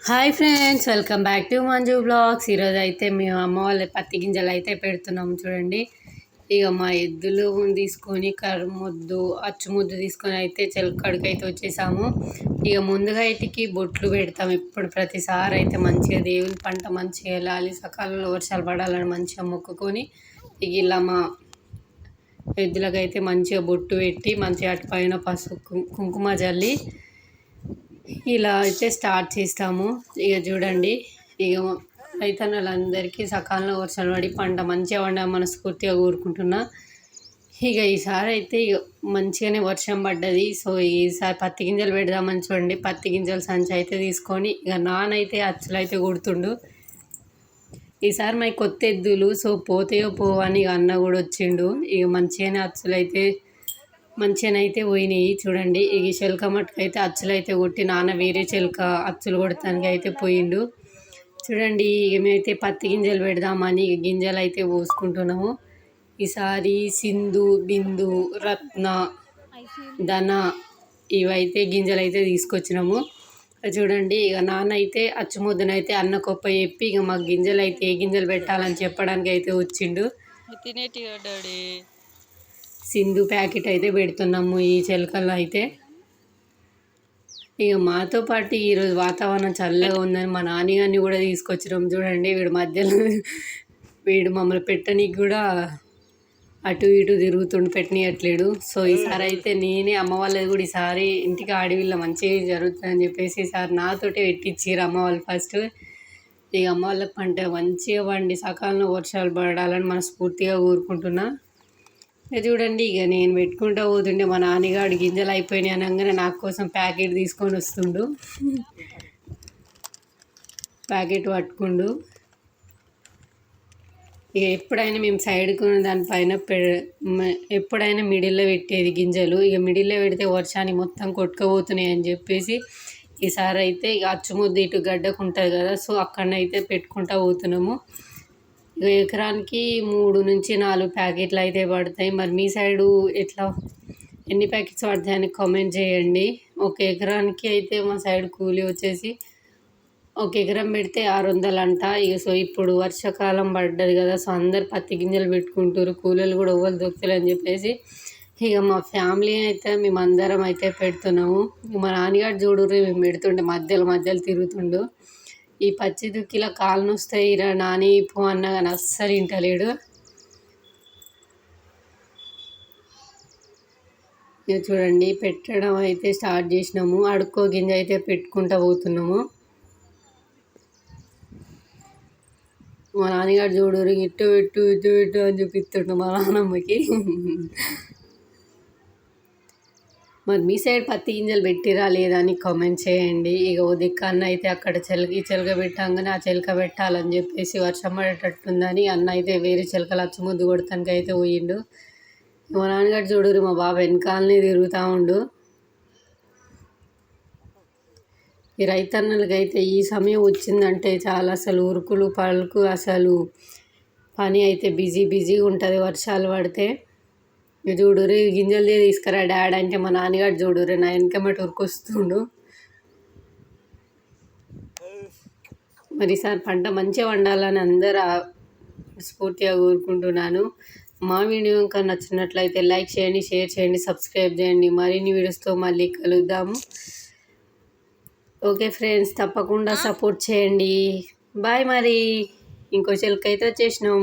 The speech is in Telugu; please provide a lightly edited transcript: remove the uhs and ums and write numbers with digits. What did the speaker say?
Hi friends, welcome back to Manju blogs. ఈరోజు అయితే మేము అమ్మ వాళ్ళ పత్తి గింజలు అయితే పెడుతున్నాము చూడండి. ఇక మా ఎద్దులు తీసుకొని కర్రముద్దు అచ్చుముద్దు తీసుకొని అయితే చెలకడికి అయితే వచ్చేసాము. ఇక ముందుగా ఇంటికి బొట్లు పెడతాం. ఇప్పుడు ప్రతిసారి అయితే మంచిగా దేవుని పంట మంచిగా వెళ్ళాలి, సకాలంలో వర్షాలు పడాలని మంచిగా మొక్కుకొని ఇక ఇలా మా ఎద్దులకైతే మంచిగా బొట్టు పెట్టి మంచిగా అటు పైన పసుపు కుంకుమ జల్లి ఇలా అయితే స్టార్ట్ చేస్తాము. ఇక చూడండి, ఇక రైతన్నలందరికీ సకాలంలో వర్షాలు పడి పంట మంచిగా పండ మనస్ఫూర్తిగా కోరుకుంటున్నా. ఇక ఈసారి అయితే ఇక మంచిగానే వర్షం పడ్డది. సో ఈసారి పత్తి గింజలు పెడదామని చూడండి, పత్తి గింజలు సంచి అయితే తీసుకొని ఇక నానైతే అచ్చులు అయితే కొడుతుండు. ఈసారి మా కొత్త ఎద్దులు, సో పోతాయో పోవని ఇక అన్న కూడా వచ్చిండు. ఇక మంచిగానే అచ్చులు అయితే మంచిగానైతే పోయినాయి చూడండి. ఈ చిలక మట్టుకైతే అచ్చులు అయితే కొట్టి నాన్న వేరే చిలక అచ్చులు కొడతానికి అయితే పోయిండు చూడండి. ఇక మేమైతే పత్తి గింజలు పెడదామని గింజలు అయితే పోసుకుంటున్నాము. ఈసారి సింధు, బిందు, రత్న, ధన ఇవైతే గింజలు అయితే తీసుకొచ్చినాము చూడండి. ఇక నాన్న అయితే అచ్చుముద్దనైతే అన్న కొప్ప చెప్పి ఇక మాకు గింజలు అయితే ఏ గింజలు పెట్టాలని చెప్పడానికి అయితే వచ్చిండు. సింధు ప్యాకెట్ అయితే పెడుతున్నాము ఈ చిలకల్లో అయితే. ఇక మాతో పాటు ఈరోజు వాతావరణం చల్లగా ఉందని మా నాన్నగారిని కూడా తీసుకొచ్చినాం చూడండి. వీడు మమ్మల్ని పెట్టనీకి కూడా అటు ఇటు తిరుగుతుండు, పెట్టనీయట్లేడు. సో ఈసారి అయితే నేనే అమ్మ వాళ్ళది కూడా ఈసారి ఇంటికి ఆడవిల్ల మంచిగా జరుగుతుందని చెప్పేసి ఈసారి నాతోటే పెట్టించారు అమ్మ వాళ్ళు ఫస్ట్. ఇక అమ్మ వాళ్ళకి పంట మంచిగా పండి సకాలంలో వర్షాలు పడాలని మనస్ఫూర్తిగా కోరుకుంటున్నా. ఇక చూడండి, ఇక నేను పెట్టుకుంటూ పోతుండే మా నాన్నగాడు గింజలు అయిపోయినాయి అనగానే నాకు కోసం ప్యాకెట్ తీసుకొని వస్తుండు. ప్యాకెట్ పట్టుకుండు. ఇక ఎప్పుడైనా మేము సైడ్కు దానిపైన ఎప్పుడైనా మిడిల్లో పెట్టేది గింజలు. ఇక మిడిల్లో పెడితే వర్షాన్ని మొత్తం కొట్టుకుపోతున్నాయి అని చెప్పేసి ఈసారి అయితే ఇక అచ్చుముద్దు ఇటు గడ్డకు ఉంటుంది కదా, సో అక్కడనైతే పెట్టుకుంటూ పోతున్నాము. ఇక ఎకరానికి 3 నుంచి 4 ప్యాకెట్లు అయితే పడతాయి. మరి మీ సైడు ఎట్లా ఎన్ని ప్యాకెట్స్ పడతాయని కామెంట్ చేయండి. ఒక ఎకరానికి అయితే మా సైడ్ కూలీ వచ్చేసి 1 ఎకరం పెడితే 600 అంట. ఇక సో ఇప్పుడు వర్షాకాలం పడ్డది కదా, సో అందరు పత్తి గింజలు పెట్టుకుంటారు, కూలీలు కూడా ఎవ్వరు దొరుకుతారు అని చెప్పేసి ఇక మా ఫ్యామిలీ అయితే మేమందరం అయితే పెడుతున్నాము. మా నాన్నగారు చూడుర్రి మేము పెడుతుండే మధ్యలో తిరుగుతుండు. ఈ పచ్చి దుక్కిలో కాలు నొస్తాయి రా నాని పో అన్నా కానీ అస్సలు వింటలేడు. ఇక చూడండి, పెట్టడం అయితే స్టార్ట్ చేసినాము. అడుక్కో గింజ అయితే పెట్టుకుంటూ పోతున్నాము. మా నాన్నగారు చూడరు ఇటు పెట్టు అని చూపిస్తుండు మా నాన్నమ్మకి. మరి మీ సైడ్ పత్తి గింజలు పెట్టిరా లేదా అని కామెంట్ చేయండి. ఇక ఉదిక్క అన్న అయితే అక్కడ చిలక పెట్టంగానే ఆ చిలక పెట్టాలని చెప్పేసి వర్షం పడేటట్టుందని అన్న అయితే వేరే చిలకలు అచ్చుముద్దు కొడతానికి అయితే పోయిండు. మా నాన్నగారు చూడరు మా బాబు వెనకాలనే తిరుగుతూ ఉండు. ఈ రైతన్నలకైతే ఈ సమయం వచ్చిందంటే చాలా అసలు ఉరుకులు పలుకు అసలు పని అయితే బిజీగా ఉంటుంది వర్షాలు పడితే. చూడుర్రి గింజలు తీసుకురా డాడ్ అంటే మా నాన్నగారు చూడుర్రి నా వెనకమ్మటి ఉరికొస్తుండు. మరి సార్ పంట మంచిగా వండాలని అందరూ స్ఫూర్తిగా కోరుకుంటున్నాను. మా వీడియో ఇంకా నచ్చినట్లయితే లైక్ చేయండి, షేర్ చేయండి, సబ్స్క్రైబ్ చేయండి. మరిన్ని వీడియోస్తో మళ్ళీ కలుద్దాము. ఓకే ఫ్రెండ్స్, తప్పకుండా సపోర్ట్ చేయండి. బాయ్. మరి ఇంకో చిలక అయితే వచ్చేసినాం.